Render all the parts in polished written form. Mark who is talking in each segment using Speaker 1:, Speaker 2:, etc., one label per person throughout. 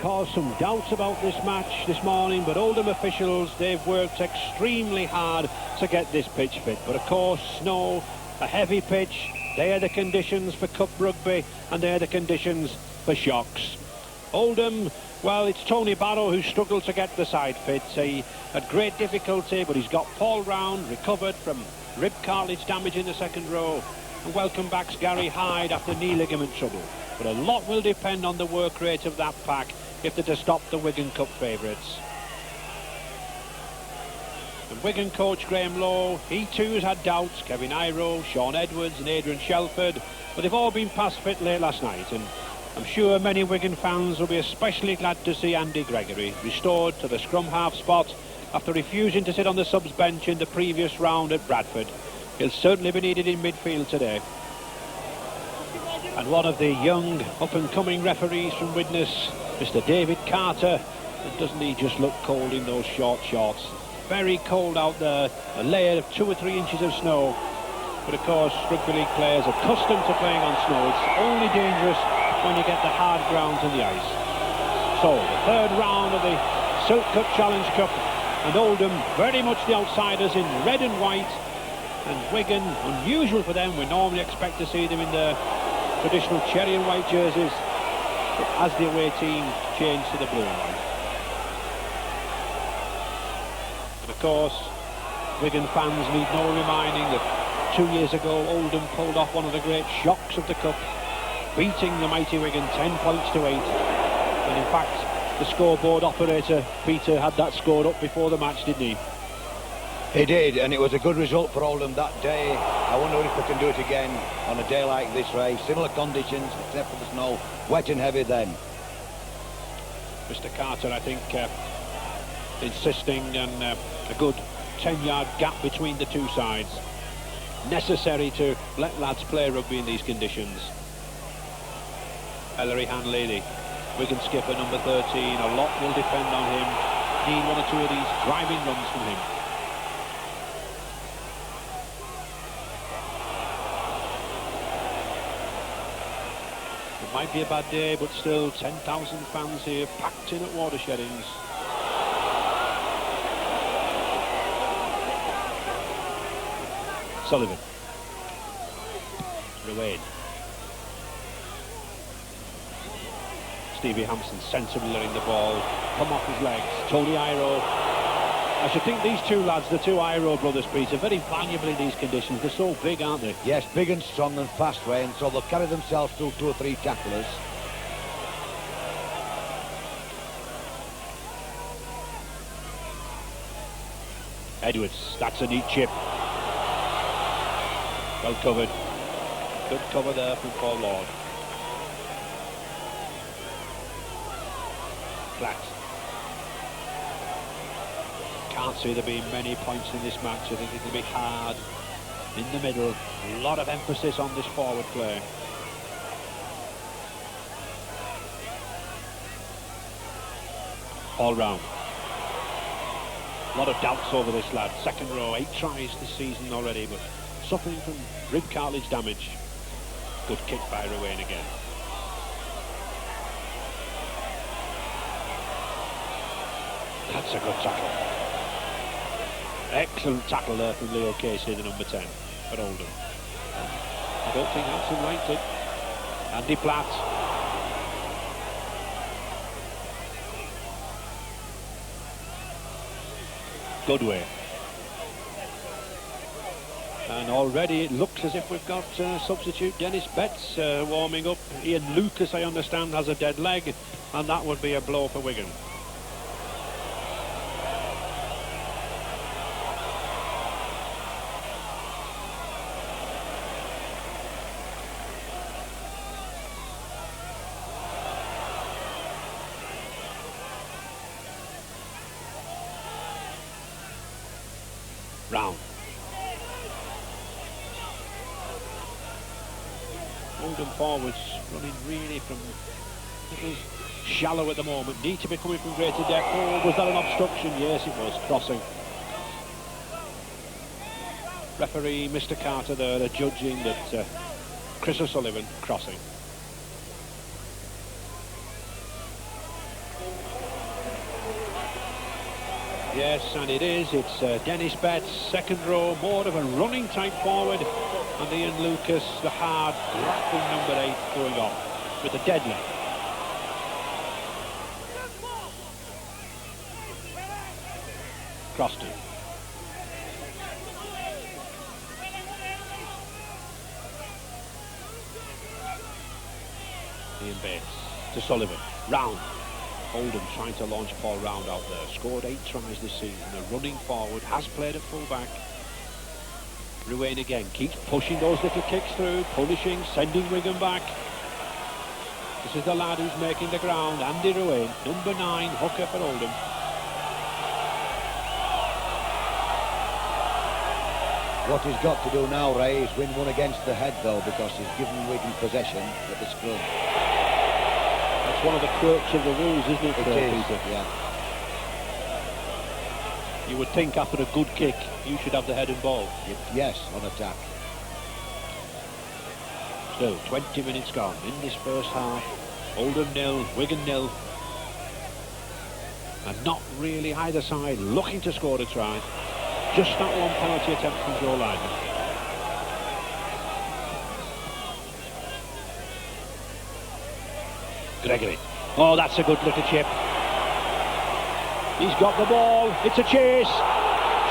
Speaker 1: caused some doubts about this match this morning, but Oldham officials, they've worked extremely hard to get this pitch fit. But of course, snow, a heavy pitch, they are the conditions for cup rugby, and they are the conditions for shocks. Oldham, well, it's Tony Barrow who struggled to get the side fit. He had great difficulty, but he's got Paul Round recovered from rib cartilage damage in the second row, and welcome back's Gary Hyde after knee ligament trouble. But a lot will depend on the work rate of that pack if they're to stop the Wigan Cup favourites. And Wigan coach Graham Lowe, he too has had doubts. Kevin Iro, Sean Edwards and Adrian Shelford, but they've all been past fit late last night, and I'm sure many Wigan fans will be especially glad to see Andy Gregory restored to the scrum half spot after refusing to sit on the subs bench in the previous round at Bradford. He'll certainly be needed in midfield today. And one of the young up-and-coming referees from Widnes, Mr. David Carter, and doesn't he just look cold in those short shorts? Very cold out there, a layer of 2 or 3 inches of snow. But of course, rugby league players are accustomed to playing on snow. It's only dangerous when you get the hard grounds and the ice. So, the third round of the Silk Cut Challenge Cup, and Oldham very much the outsiders in red and white, and Wigan, unusual for them, we normally expect to see them in their traditional cherry and white jerseys, but as the away team changed to the blue and white. And of course, Wigan fans need no reminding that 2 years ago Oldham pulled off one of the great shocks of the cup, beating the mighty Wigan 10 points to 8. And in fact, the scoreboard operator, Peter, had that scored up before the match, didn't he?
Speaker 2: He did, and it was a good result for Oldham that day. I wonder if they can do it again on a day like this, Ray. Similar conditions, except for the snow, wet and heavy then.
Speaker 1: Mr. Carter, I think, insisting on a good 10-yard gap between the two sides. Necessary to let lads play rugby in these conditions. Ellery Hanley, the Wigan skipper, number 13, a lot will depend on him. Need 1 or 2 of these driving runs from him. It might be a bad day, but still 10,000 fans here packed in at Watersheddings. Sullivan. Ruane. Stevie Hampson sensibly letting the ball come off his legs. Tony Iro. I should think these two lads, the two Iro brothers, Peter, very valuable in these conditions. They're so big, aren't they?
Speaker 2: Yes, big and strong and fast, Ray, and so they'll carry themselves through 2 or 3 tacklers.
Speaker 1: Edwards, that's a neat chip. Well covered. Good cover there from Paul Lord. Flat. Can't see there being many points in this match. I think it'll be hard in the middle. A lot of emphasis on this forward play. All round. A lot of doubts over this lad. Second row, 8 tries this season already, but suffering from rib cartilage damage. Good kick by Ruane again. That's a good tackle. Excellent tackle there from Leo Casey, the number 10 for Oldham. I don't think Hanson liked it. Andy Platt. Goodway. And already it looks as if we've got substitute Dennis Betts warming up. Ian Lucas, I understand, has a dead leg, and that would be a blow for Wigan. Round. Oldham forwards running really from a little shallow at the moment. Need to be coming from greater depth. Oh, was that an obstruction? Yes, it was. Crossing. Referee Mr. Carter there judging that Chris O'Sullivan crossing. Yes, and it is. It's Dennis Betts, second row, more of a running type forward. And Ian Lucas, the hard, grapple number 8, going off with the deadly. Croston. Ian Bates to Sullivan. Round. Oldham trying to launch Paul Round out there. Scored 8 tries this season. They're running forward. Has played at full-back. Ruane again. Keeps pushing those little kicks through. Punishing. Sending Wigan back. This is the lad who's making the ground. Andy Ruane. Number 9. Hooker for Oldham.
Speaker 2: What he's got to do now, Ray, is win one against the head, though, because he's given Wigan possession at the scrum.
Speaker 1: That's one of the quirks of the rules, isn't it, Peter?
Speaker 2: Yeah.
Speaker 1: You would think after a good kick, you should have the head and ball.
Speaker 2: Yes, on attack.
Speaker 1: Still, 20 minutes gone in this first half. Oldham 0, Wigan 0. And not really either side looking to score a try. Just that one penalty attempt from Joe Lyman. Gregory. Oh, that's a good little chip. He's got the ball. It's a chase.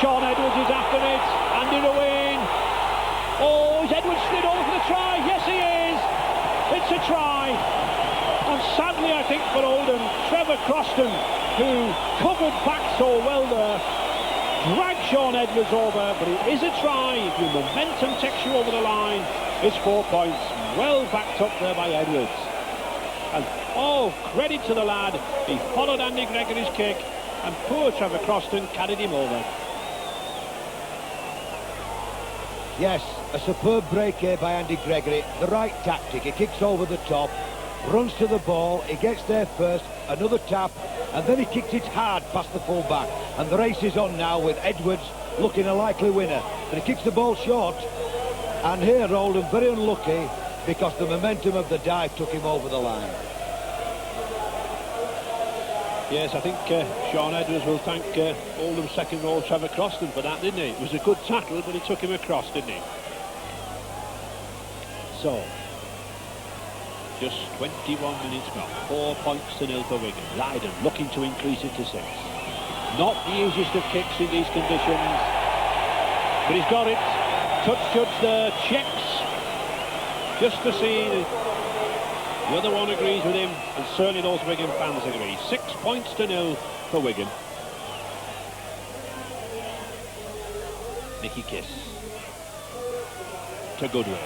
Speaker 1: Sean Edwards is after it. Andy Ruane. Oh, is Edwards slid over for the try? Yes, he is. It's a try. And sadly, I think for Oldham, Trevor Croston, who covered back so well there, dragged Sean Edwards over, but it is a try. If your momentum takes you over the line, it's 4 points. Well backed up there by Edwards. And oh, credit to the lad. He followed Andy Gregory's kick, and poor Trevor Croston carried him over.
Speaker 2: Yes, a superb break here by Andy Gregory. The right tactic. He kicks over the top, runs to the ball, he gets there first, another tap, and then he kicks it hard past the full-back. And the race is on now with Edwards looking a likely winner. But he kicks the ball short. And here Oldham very unlucky because the momentum of the dive took him over the line.
Speaker 1: Yes, I think Sean Edwards will thank Oldham's second row Trevor Croston for that, didn't he? It was a good tackle, but he took him across, didn't he? So, just 21 minutes gone. 4 points to 0 for Wigan. Lydon looking to increase it to 6. Not the easiest of kicks in these conditions, but he's got it. Touch judge there, checks, just to see the other one agrees with him, and certainly those Wigan fans agree. 6 points to 0 for Wigan. Nicky Kiss to Goodwin.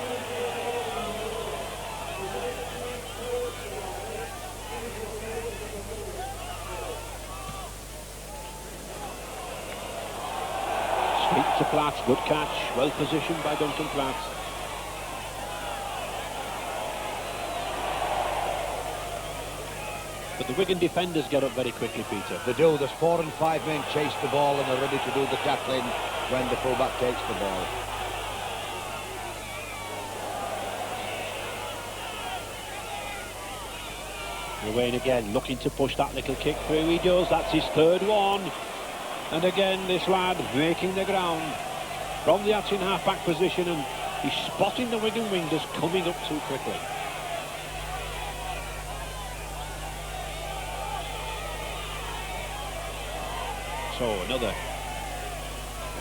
Speaker 1: Straight to Platt, good catch, well positioned by Duncan Platt. But the Wigan defenders get up very quickly, Peter.
Speaker 2: They do. There's 4 and 5 men chase the ball and they're ready to do the tackling when the fullback takes the ball.
Speaker 1: Ruane again looking to push that little kick through. He does. That's his third one. And again, this lad making the ground from the attacking half-back position, and he's spotting the Wigan wingers coming up too quickly. So another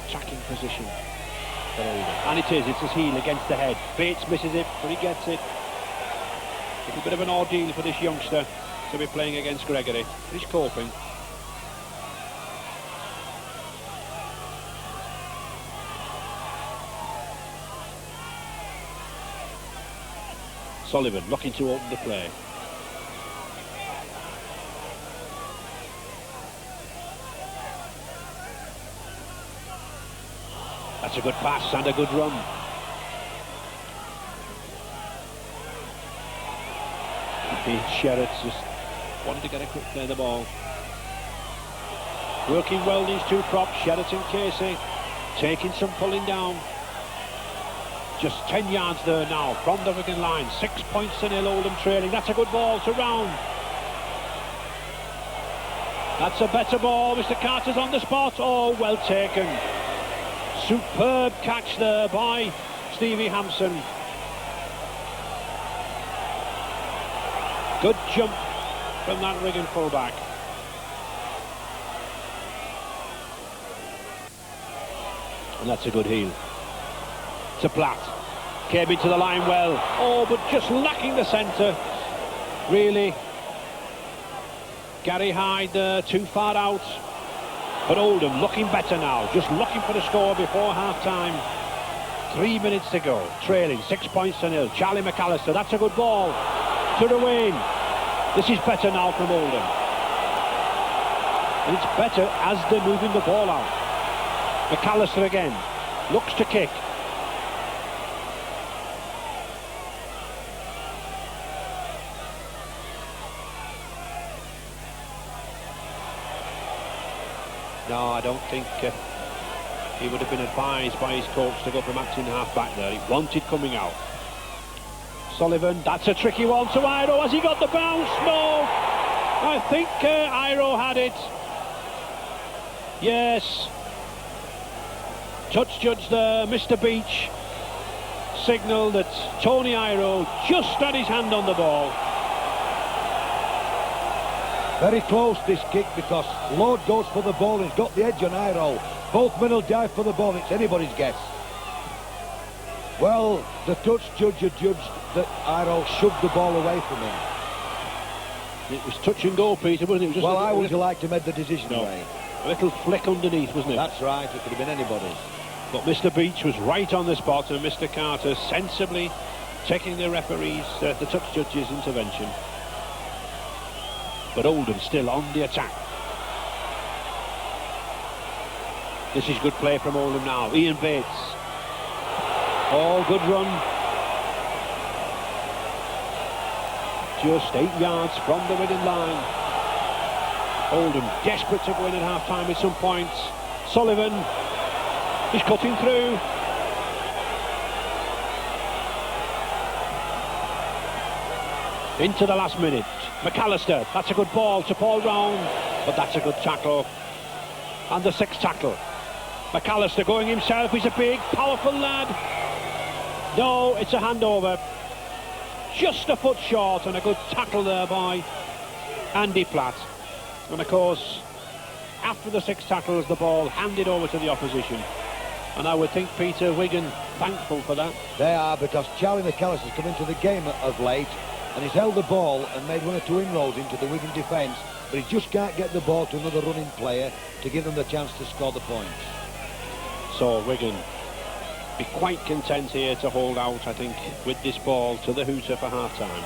Speaker 1: attacking position for Oldham. And it is, it's his heel against the head. Bates misses it, but he gets it. It's a bit of an ordeal for this youngster to be playing against Gregory. He's coping. Sullivan looking to open the play. That's a good pass and a good run. Sherritt's just wanted to get a quick play of the ball. Working well, these two props, Sherritt and Casey, taking some pulling down. Just 10 yards there now from the Wigan line. 6 points to 0, Oldham trailing. That's a good ball to Round. That's a better ball. Mr. Carter's on the spot. Oh, well taken. Superb catch there by Stevie Hampson. Good jump from that Wigan fullback. And that's a good heel. To Platt. Came into the line well. Oh, but just lacking the centre. Really. Gary Hyde too far out. But Oldham looking better now. Just looking for the score before half-time. 3 minutes to go. Trailing 6 points to 0. Charlie McAllister. That's a good ball. To Ruane. This is better now from Oldham. And it's better as they're moving the ball out. McAllister again. Looks to kick. No, I don't think he would have been advised by his coach to go from acting half-back there. He wanted coming out. Sullivan, that's a tricky one to Iro. Has he got the bounce? No. I think Iro had it. Yes. Touch judge there, Mr. Beach, signalled that Tony Iro just had his hand on the ball.
Speaker 2: Very close this kick because Lord goes for the ball. He's got the edge on Iro. Both men will dive for the ball. It's anybody's guess. Well, the touch judge had judged that Iro shoved the ball away from him.
Speaker 1: It was touch and go, Peter, wasn't it? It was just
Speaker 2: well, I would have liked to make the decision away.
Speaker 1: A little flick underneath, wasn't it?
Speaker 2: That's right. It could have been anybody's.
Speaker 1: But Mr. Beach was right on the spot, and Mr. Carter sensibly taking the referee's, the touch judge's intervention. But Oldham still on the attack. This is good play from Oldham now. Ian Bates. Oh, good run. Just 8 yards from the Wigan line. Oldham desperate to go in at half-time at some points. Sullivan is cutting through. Into the last minute. McAllister, that's a good ball to Paul Round, but that's a good tackle. And the 6th tackle. McAllister going himself. He's a big, powerful lad. No, it's a handover. Just a foot short, and a good tackle there by Andy Platt. And of course, after the 6 tackles, the ball handed over to the opposition. And I would think Peter Wigan thankful for that.
Speaker 2: They are, because Charlie McAllister's come into the game of late, and he's held the ball and made 1 or 2 inroads into the Wigan defence, but he just can't get the ball to another running player to give them the chance to score the points.
Speaker 1: So Wigan be quite content here to hold out, I think, with this ball to the hooter for half-time.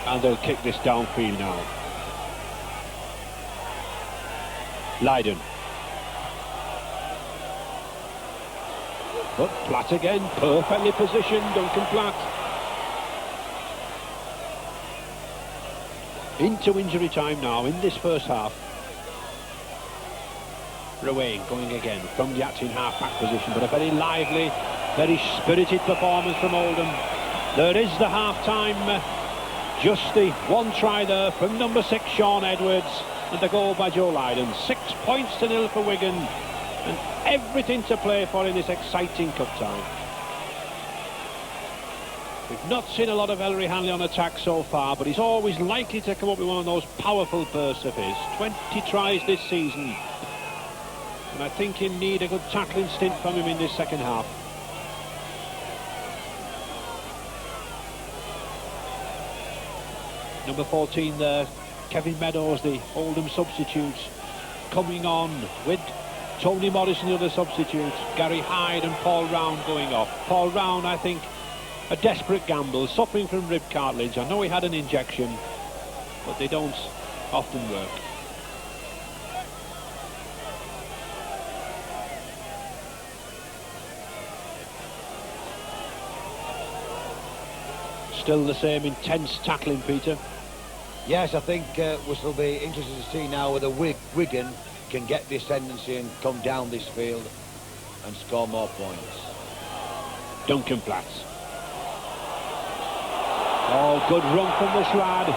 Speaker 1: And they'll kick this downfield now. Lydon. But Platt again, perfectly positioned, Duncan Platt. Into injury time now in this first half. Ruane going again from the acting half-back position, but a very lively, very spirited performance from Oldham. There is the half-time, just the 1 try there from number 6, Sean Edwards, and the goal by Joe Lydon. 6 points to 0 for Wigan, and everything to play for in this exciting cup time. We've not seen a lot of Ellery Hanley on attack so far, but he's always likely to come up with one of those powerful bursts of his. 20 tries this season. And I think he'll need a good tackling stint from him in this second half. Number 14 there, Kevin Meadows, the Oldham substitute, coming on with Tony Morrison, the other substitute, Gary Hyde and Paul Round going off. Paul Round, I think, a desperate gamble, suffering from rib cartilage. I know he had an injection, but they don't often work. Still the same intense tackling, Peter.
Speaker 2: Yes, I think we shall be interested to see now whether Wigan can get the ascendancy and come down this field and score more points.
Speaker 1: Duncan Platt. Oh, good run from this lad.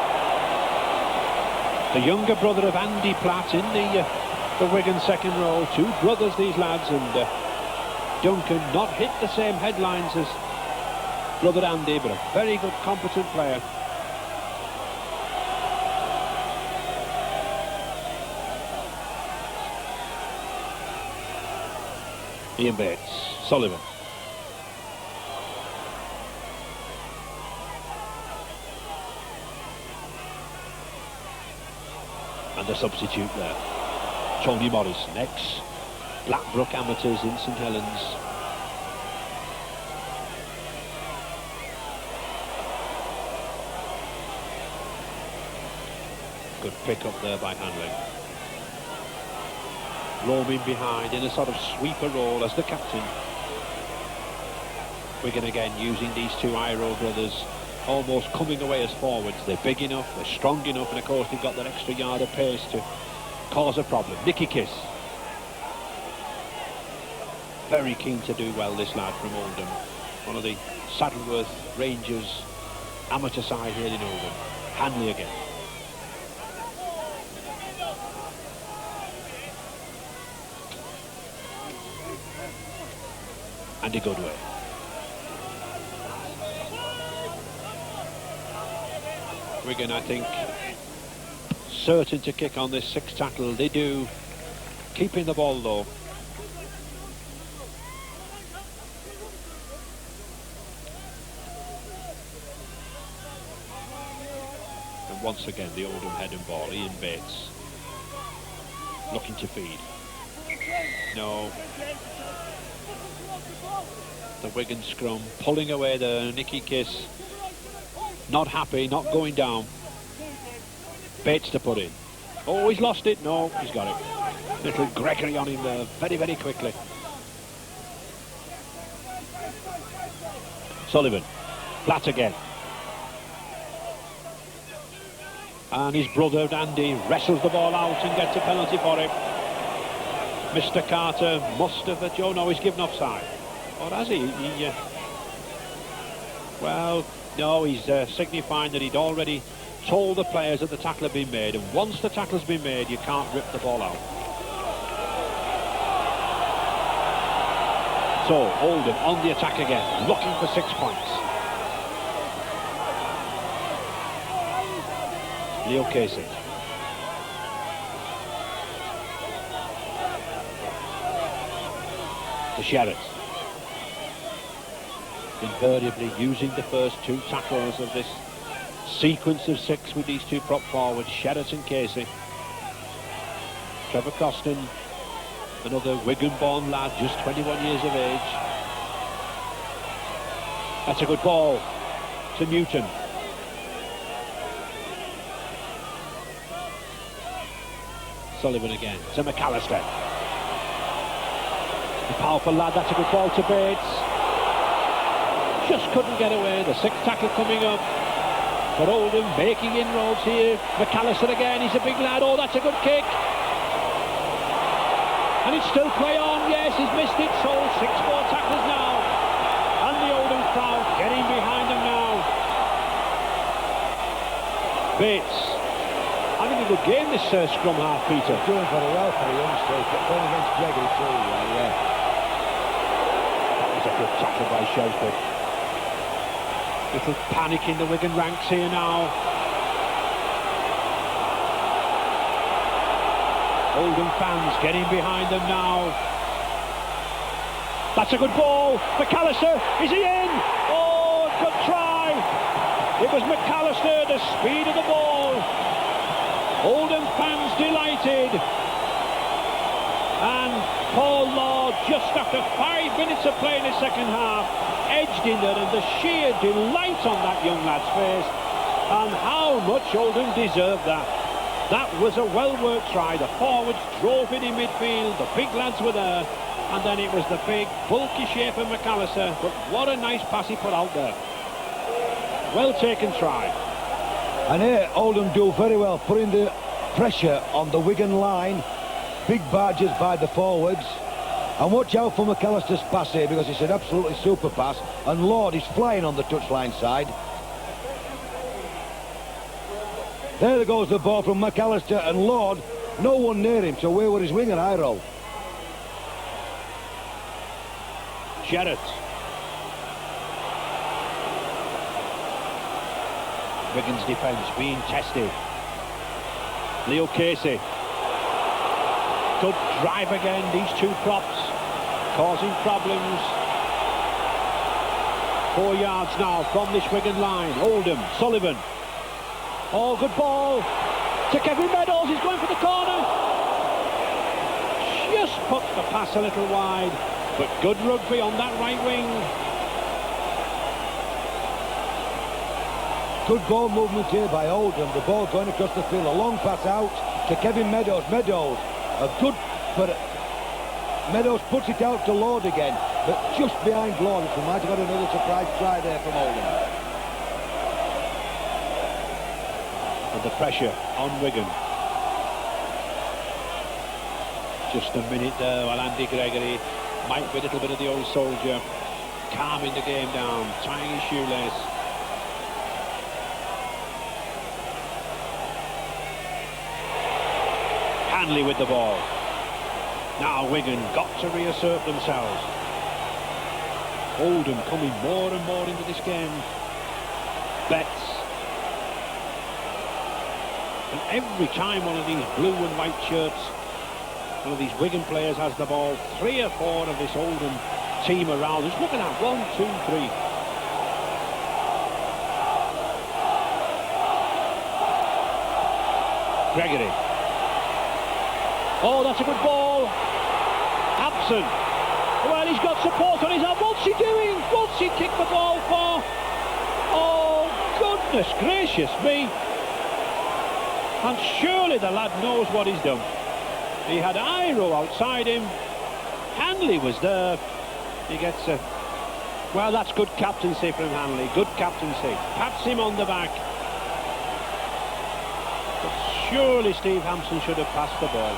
Speaker 1: The younger brother of Andy Platt in the Wigan second row. Two brothers, these lads, and Duncan not hit the same headlines as brother Andy, but a very good, competent player. Ian Bates, Sullivan. And the substitute there, Tony Morrison, ex-Blackbrook Amateurs in St Helens. Good pick up there by Hanley. Roaming behind in a sort of sweeper role as the captain. Wigan again using these two Iro brothers, almost coming away as forwards. They're big enough, they're strong enough, and of course they've got that extra yard of pace to cause a problem. Nicky Kiss. Very keen to do well, this lad from Oldham. One of the Saddleworth Rangers amateur side here in Oldham. Hanley again. Andy Goodway. Wigan, I think, certain to kick on this sixth tackle. They do, keeping the ball low. And once again, the Oldham head and ball. Ian Bates looking to feed. No. The Wigan scrum pulling away there. Nicky Kiss not happy, not going down. Bates to put in. Oh, he's lost it. No, he's got it. Little Gregory on him there, very, very quickly. Sullivan, Platt again. And his brother Andy wrestles the ball out and gets a penalty for it. Mr. Carter must have, Joe, no, he's given offside. Or has he? Well, no, he's signifying that he'd already told the players that the tackle had been made, and once the tackle's been made, you can't rip the ball out. So, Oldham on the attack again, looking for 6 points. Leo Casey. To Sherratt. Invariably using the first two tackles of this sequence of 6 with these two prop forwards, Sherratt and Casey. Trevor Costin, another Wigan-born lad, just 21 years of age. That's a good ball to Newton. Sullivan again to McAllister. The powerful lad, that's a good ball to Bates. Just couldn't get away. The sixth tackle coming up. But Oldham making inroads here. McAllister again, he's a big lad. Oh, that's a good kick. And it's still play on. Yes, he's missed it. So 6 more tackles now. And the Oldham crowd getting behind them now. Bates. Having a good game, this scrum half, Peter.
Speaker 2: Doing very well for a youngster. Going against Gregory too. Yeah.
Speaker 1: That was a good tackle by Shelford. Little panic in the Wigan ranks here now. Oldham fans getting behind them now. That's a good ball. McAllister, is he in? Oh, good try. It was McAllister, the speed of the ball. Oldham fans delighted. And Paul Law, just after 5 minutes of play in the second half, edged in there, and the sheer delight on that young lad's face. And how much Oldham deserved that. That was a well-worked try. The forwards drove it in midfield. The big lads were there. And then it was the big, bulky shape of McAllister. But what a nice pass he put out there. Well taken try.
Speaker 2: And here Oldham do very well, putting the pressure on the Wigan line. Big barges by the forwards. And watch out for McAllister's pass here, because it's an absolutely super pass. And Lord is flying on the touchline side. There goes the ball from McAllister, and Lord, no one near him, so where were his wing and high roll?
Speaker 1: Jarrett. Wigan's defence being tested. Leo Casey. Good drive again, these two props causing problems. 4 yards now from this Wigan line. Oldham, Sullivan. Oh, good ball to Kevin Meadows. He's going for the corner. Just put the pass a little wide, but good rugby on that right wing.
Speaker 2: Good ball movement here by Oldham. The ball going across the field. A long pass out to Kevin Meadows. Meadows, a good, but Meadows puts it out to Lord again, but just behind Lord. We might have got another surprise try there from Oldham.
Speaker 1: And the pressure on Wigan. Just a minute there while Andy Gregory might be a little bit of the old soldier, calming the game down, tying his shoelace. Hanley with the ball. Now Wigan got to reassert themselves. Oldham coming more and more into this game. Betts. And every time one of these blue and white shirts, one of these Wigan players has the ball, 3 or 4 of this Oldham team around. Just looking at 1, 2, 3. Gregory. Oh, that's a good ball. Hampson. Well, he's got support on his arm. What's he doing? What's he kicked the ball for? Oh, goodness gracious me. And surely the lad knows what he's done. He had Iro outside him. Hanley was there. He gets a... Well, that's good captaincy from Hanley. Good captaincy. Pats him on the back. But surely Steve Hampson should have passed the ball.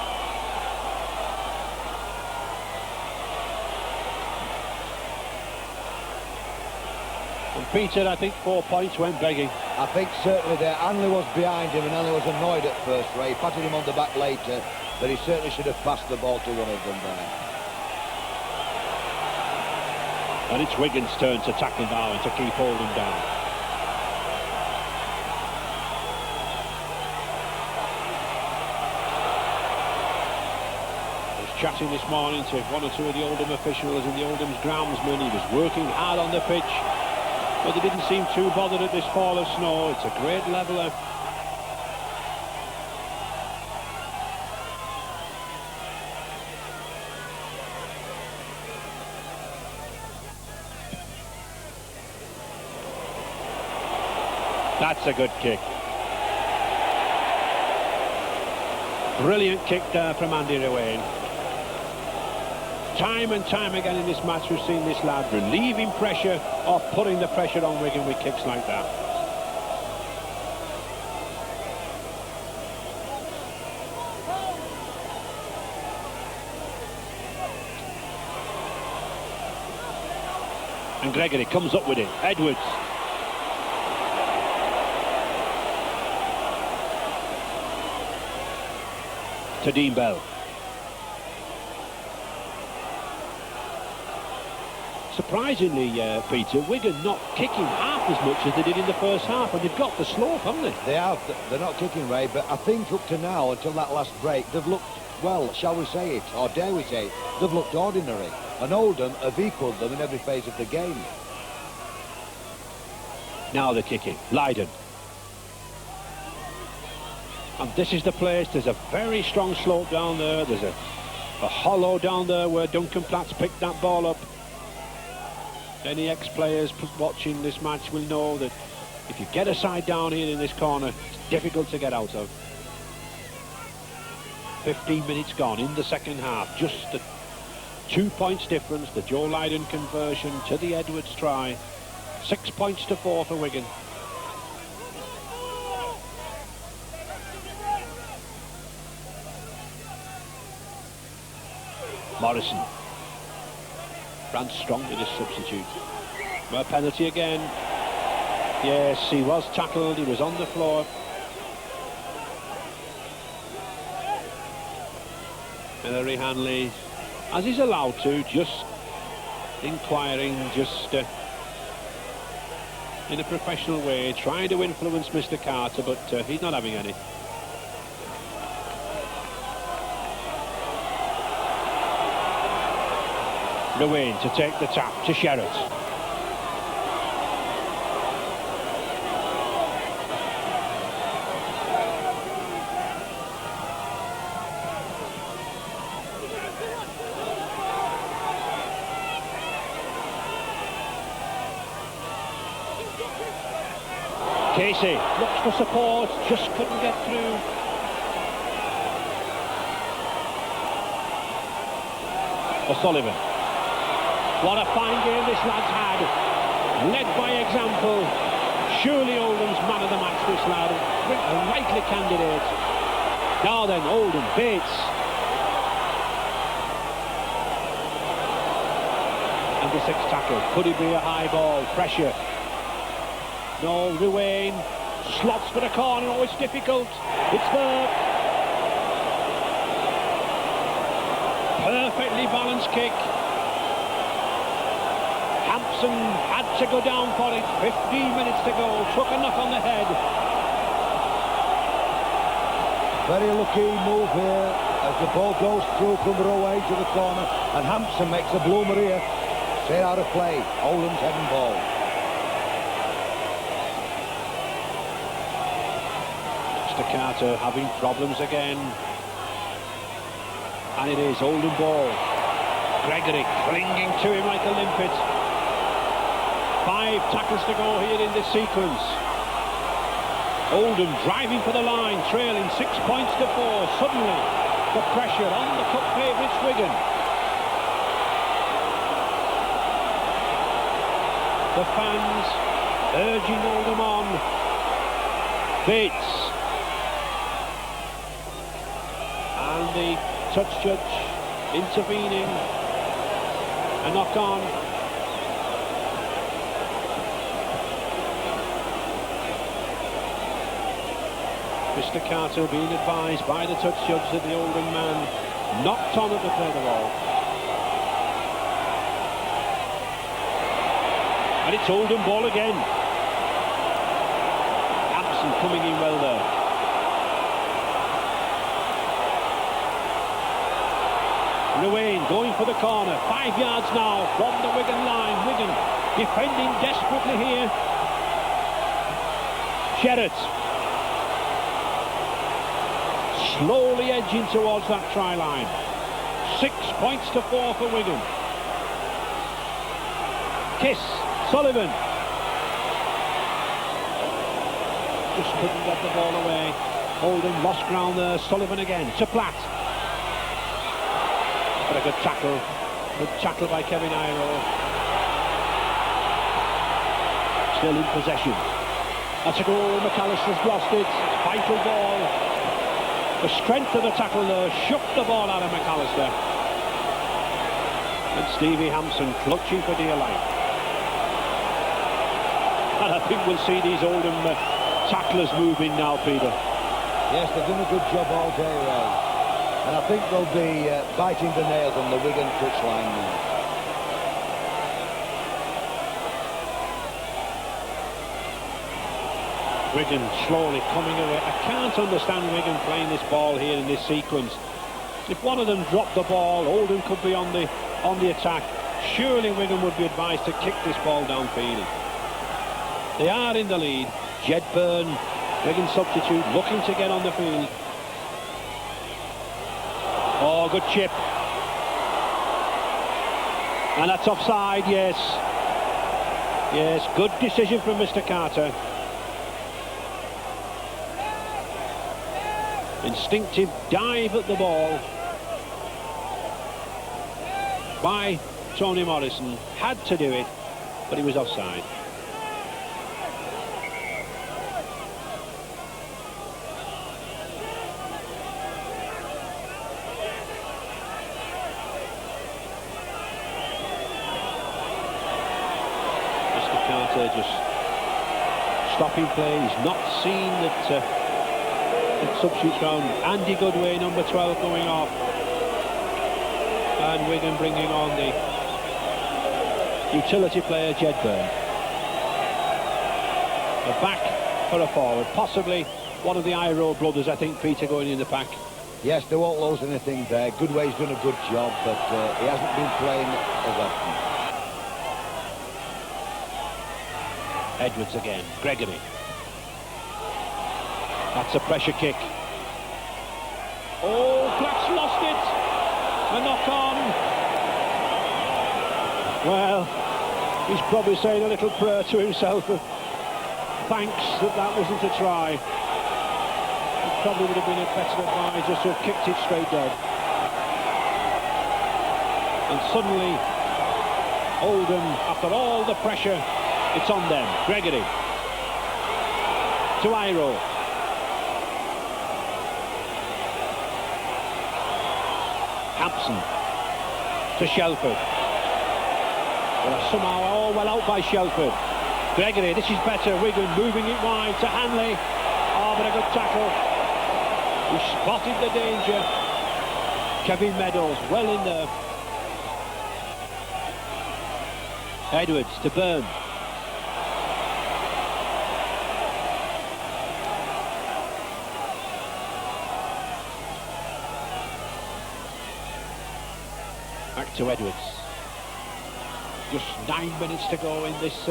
Speaker 1: And Peter, I think 4 points went begging.
Speaker 2: I think certainly there. Hanley was behind him, and Hanley was annoyed at first, Ray. He patted him on the back later, but he certainly should have passed the ball to one of them there.
Speaker 1: And it's Wigan's turn to tackle now and to keep Oldham down. I was chatting this morning to 1 or 2 of the Oldham officials and the Oldham's groundsman. He was working hard on the pitch, but they didn't seem too bothered at this fall of snow. It's a great leveller. That's a good kick. Brilliant kick there from Andy Ruane. Time and time again in this match we've seen this lad relieving pressure or putting the pressure on Wigan with kicks like that. And Gregory comes up with it. Edwards. To Dean Bell. Surprisingly, Peter, Wigan not kicking half as much as they did in the first half, and they've got the slope, haven't they?
Speaker 2: They have. They're not kicking, Ray, but I think up to now, until that last break, they've looked, well, shall we say it, or dare we say it, they've looked ordinary. And Oldham have equalled them in every phase of the game.
Speaker 1: Now they're kicking. Lydon. And this is the place. There's a very strong slope down there. There's a hollow down there where Duncan Platt's picked that ball up. Any ex-players watching this match will know that if you get a side down here in this corner, it's difficult to get out of. 15 minutes gone in the second half. Just the 2 points difference. The Joe Lydon conversion to the Edwards try. 6 points to 4 for Wigan. Morrison. Ran strong with his substitute. Well, penalty again. Yes, he was tackled. He was on the floor. Hilary Hanley, as he's allowed to, just inquiring, just in a professional way, trying to influence Mr. Carter, but he's not having any. Ruane to take the tap to Sherratt. Casey looks for support, just couldn't get through. O'Sullivan. What a fine game this lad's had. Led by example. Surely Oldham's man of the match, this lad. A likely candidate. Now then, Oldham, Bates. And the sixth tackle. Could it be a high ball? Pressure. No, Ruane slots for the corner. Oh, it's difficult. It's there. Perfectly balanced kick. Hampson had to go down for it. 15 minutes to go. Took a knock on the head.
Speaker 2: Very lucky move here as the ball goes through from row 8 to the corner, and Hampson makes a bloomer here. Straight out of play. Oldham's heading ball.
Speaker 1: Mr. Carter having problems again. And it is Oldham ball. Gregory clinging to him like a limpet. 5 tackles to go here in this sequence. Oldham driving for the line, trailing 6 points to 4. Suddenly, the pressure on the cup favourites Wigan. The fans urging Oldham on. Bates. And the touch judge intervening. A knock on. Mr. Carter being advised by the touch judge that the Oldham man knocked on at the play the ball. And it's Oldham ball again. Hampson coming in well there. Ruane going for the corner. 5 yards now from the Wigan line. Wigan defending desperately here. Sherratt slowly edging towards that try line. 6 points to 4 for Wigan. Kiss. Sullivan. Just couldn't get the ball away. Oldham lost ground there. Sullivan again to Platt. But a good tackle. Good tackle by Kevin Iro. Still in possession. That's a goal. McAllister's lost it. Vital ball. The strength of the tackle there shook the ball out of McAllister. And Stevie Hampson clutching for dear life. And I think we'll see these Oldham tacklers moving now, Peter.
Speaker 2: Yes, they've done a good job all day, Ray. And I think they'll be biting the nails on the Wigan touchline now.
Speaker 1: Wigan slowly coming away. I can't understand Wigan playing this ball here in this sequence. If one of them dropped the ball, Oldham could be on the attack. Surely Wigan would be advised to kick this ball downfield. They are in the lead. Jedburn, Wigan substitute, looking to get on the field. Oh, good chip. And that's offside, yes. Yes, good decision from Mr. Carter. Instinctive dive at the ball by Tony Morrison. Had to do it, but he was offside. Mr. Carter just stopping play. He's not seen that substitutes round. Andy Goodway, number 12, going off. And Wigan bringing on the utility player, Jedburn. A back for a forward, possibly one of the Iro brothers, I think, Peter, going in the pack.
Speaker 2: Yes, they won't lose anything there. Goodway's done a good job, but he hasn't been playing as often.
Speaker 1: Edwards again, Gregory. That's a pressure kick. Oh, Black's lost it. A knock on. Well, he's probably saying a little prayer to himself of thanks that wasn't a try. It probably would have been a better advice just to have kicked it straight dead. And suddenly, Oldham, after all the pressure, it's on them. Gregory to Iro. Hampson to Shelford. Well, somehow all well out by Shelford. Gregory, this is better. Wigan moving it wide to Hanley. Oh, but a good tackle. He spotted the danger. Kevin Meadows well in there. Edwards to Byrne. Back to Edwards. Just 9 minutes to go in this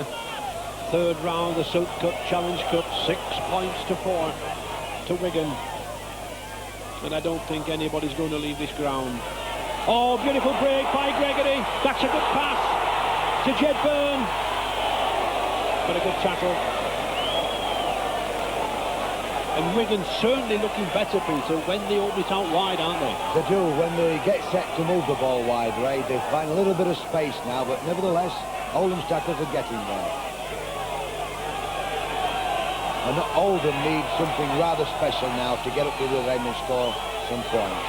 Speaker 1: third round, the Silk Cup Challenge Cup. 6 points to 4 to Wigan. And I don't think anybody's going to leave this ground. Oh, beautiful break by Gregory. That's a good pass to Jedburn. But a good tackle. And Wigan certainly looking better, Peter, when they open it out wide, aren't they?
Speaker 2: They do. When they get set to move the ball wide, Ray, they find a little bit of space now, but nevertheless, Oldham's tackles are getting there. And Oldham needs something rather special now to get up to the end and score some points.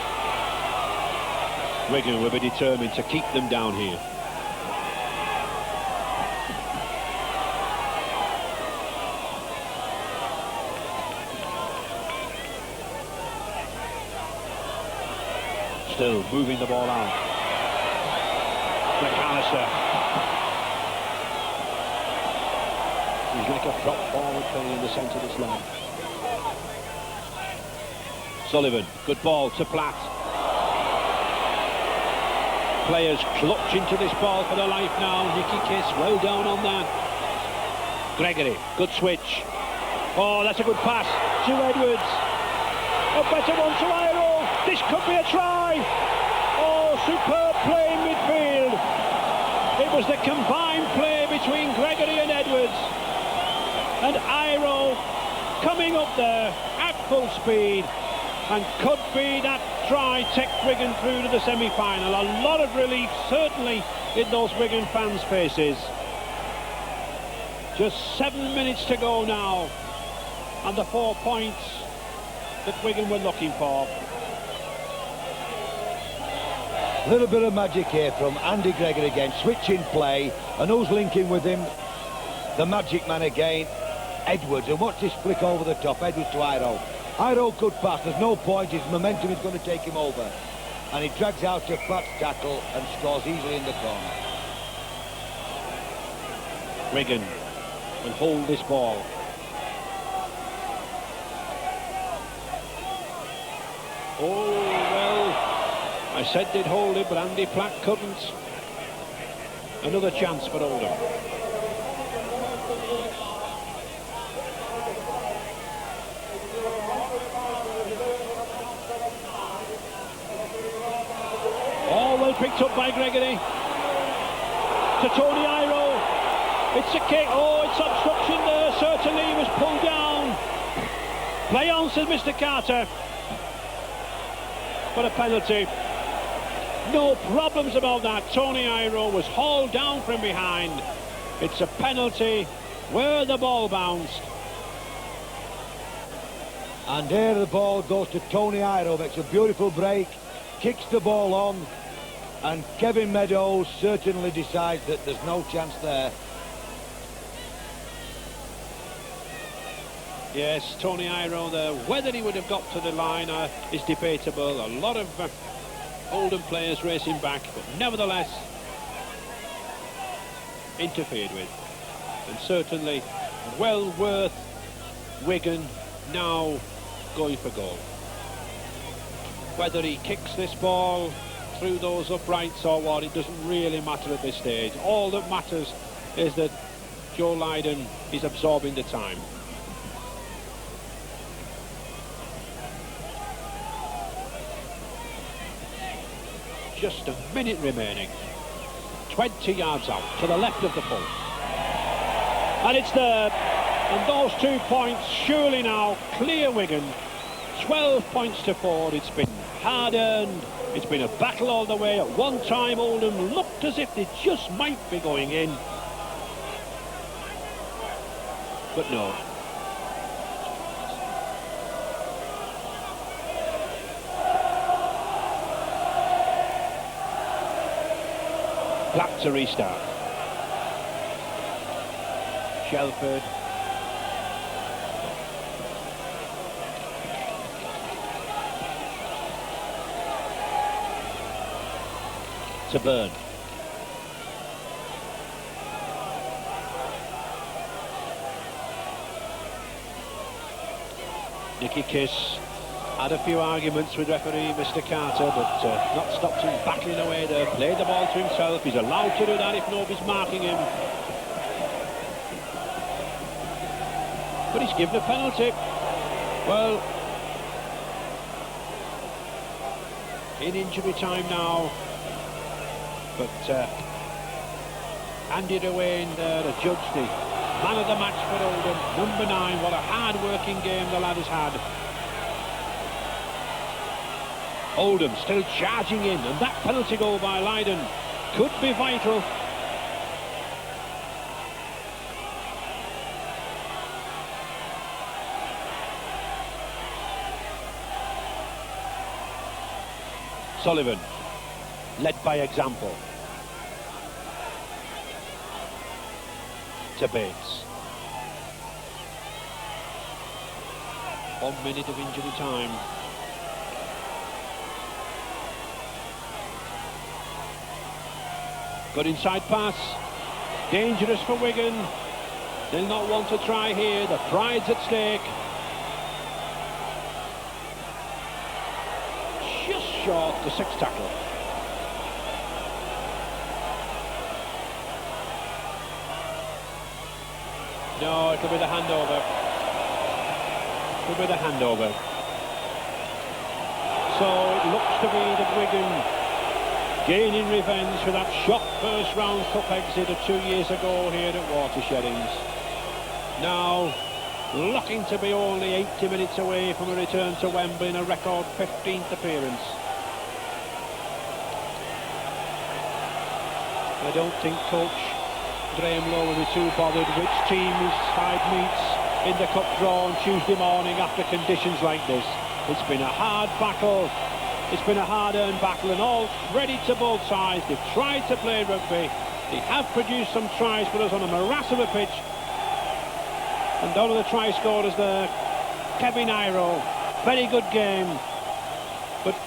Speaker 1: Wigan will be determined to keep them down here. Still moving the ball out. McAllister. He's like a prop forward playing in the centre of this line. Sullivan, good ball to Platt. Players clutch into this ball for their life now. Nicky Kiss well down on that. Gregory, good switch. Oh, that's a good pass to Edwards. A better one to Iro. This could be a try. Oh, superb play in midfield. It was the combined play between Gregory and Edwards. And Iro coming up there at full speed. And could be that try take Wigan through to the semi-final. A lot of relief, certainly, in those Wigan fans' faces. Just 7 minutes to go now. And the 4 points that Wigan were looking for.
Speaker 2: A little bit of magic here from Andy Gregory again, switching play, and who's linking with him? The magic man again, Edwards, and watch this flick over the top, Edwards to Iro. Iro could pass, there's no point, his momentum is going to take him over. And he drags out to Platt's tackle and scores easily in the corner.
Speaker 1: Wigan will hold this ball. Oh, well, I said they'd hold it, but Andy Platt couldn't. Another chance for Oldham. Oh, well picked up by Gregory. To Tony Iro. It's a kick. Oh, it's obstruction there. Certainly he was pulled down. Play on, says Mr. Carter. But a penalty. No problems about that. Tony Iro was hauled down from behind. It's a penalty where the ball bounced.
Speaker 2: And there the ball goes to Tony Iro, makes a beautiful break, kicks the ball on, and Kevin Meadows certainly decides that there's no chance there.
Speaker 1: Yes, Tony Iro there. Whether he would have got to the line is debatable. A lot of Oldham players racing back, but nevertheless interfered with. And certainly well worth Wigan now going for goal. Whether he kicks this ball through those uprights or what, it doesn't really matter at this stage. All that matters is that Joe Lydon is absorbing the time. Just a minute remaining. 20 yards out, to the left of the post. And it's there. And those 2 points, surely now, clear Wigan. 12 points to 4. It's been hard-earned. It's been a battle all the way. At one time, Oldham looked as if they just might be going in. But no. Black to restart. Shelford. To Burn. Nicky Kiss had a few arguments with referee Mr. Carter, but not stopped him battling away there. Played the ball to himself. He's allowed to do that if nobody's marking him. But he's given a penalty. Well, in injury time now. But handed away in there, the judge, the man of the match for Oldham, number 9. What a hard-working game the lad has had. Oldham still charging in, and that penalty goal by Lydon could be vital. Sullivan, led by example. To Bates. 1 minute of injury time. Good inside pass. Dangerous for Wigan. They'll not want to try here. The pride's at stake. Just short the 6th tackle. No, it'll be the handover. It'll be the handover. So it looks to be that Wigan gaining revenge for that shock first-round cup exit of 2 years ago here at Watersheddings. Now, looking to be only 80 minutes away from a return to Wembley in a record 15th appearance. I don't think Coach Graham Lowe will be too bothered which team his side meets in the cup draw on Tuesday morning after conditions like this. It's been a hard battle. It's been a hard-earned battle, and all credit to both sides. They've tried to play rugby. They have produced some tries for us on a morass of a pitch. And one of the try scorers there, Kevin Iro. Very good game. But